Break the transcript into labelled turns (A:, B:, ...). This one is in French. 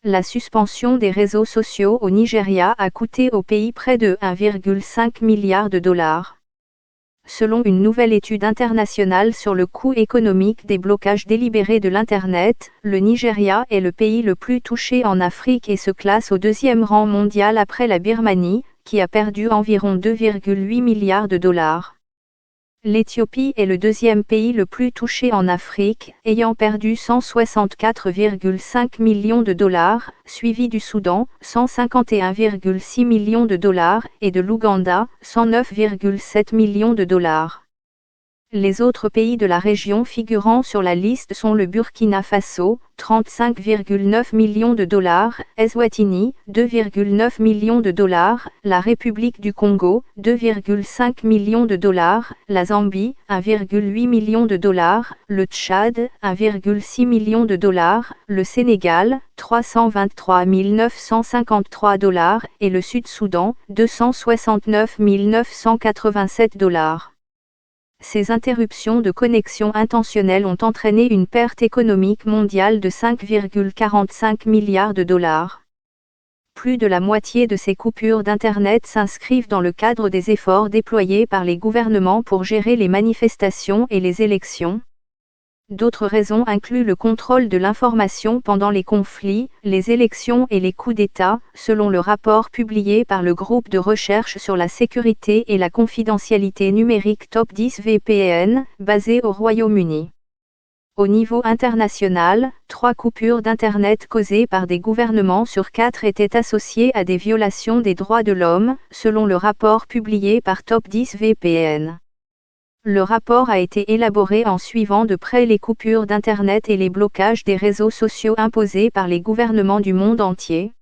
A: La suspension des réseaux sociaux au Nigeria a coûté au pays près de 1,5 milliard de dollars. Selon une nouvelle étude internationale sur le coût économique des blocages délibérés de l'Internet, le Nigeria est le pays le plus touché en Afrique et se classe au deuxième rang mondial après la Birmanie, qui a perdu environ 2,8 milliards de dollars. L'Éthiopie est le deuxième pays le plus touché en Afrique, ayant perdu 164,5 millions de dollars, suivi du Soudan, 151,6 millions de dollars, et de l'Ouganda, 109,7 millions de dollars. Les autres pays de la région figurant sur la liste sont le Burkina Faso, 35,9 millions de dollars, Eswatini, 2,9 millions de dollars, la République du Congo, 2,5 millions de dollars, la Zambie, 1,8 million de dollars, le Tchad, 1,6 million de dollars, le Sénégal, 323 953 dollars, et le Sud-Soudan, 269 987 dollars. Ces interruptions de connexion intentionnelles ont entraîné une perte économique mondiale de 5,45 milliards de dollars. Plus de la moitié de ces coupures d'Internet s'inscrivent dans le cadre des efforts déployés par les gouvernements pour gérer les manifestations et les élections. D'autres raisons incluent le contrôle de l'information pendant les conflits, les élections et les coups d'État, selon le rapport publié par le groupe de recherche sur la sécurité et la confidentialité numérique Top 10 VPN, basé au Royaume-Uni. Au niveau international, 3 coupures d'Internet causées par des gouvernements sur 4 étaient associées à des violations des droits de l'homme, selon le rapport publié par Top 10 VPN. Le rapport a été élaboré en suivant de près les coupures d'Internet et les blocages des réseaux sociaux imposés par les gouvernements du monde entier.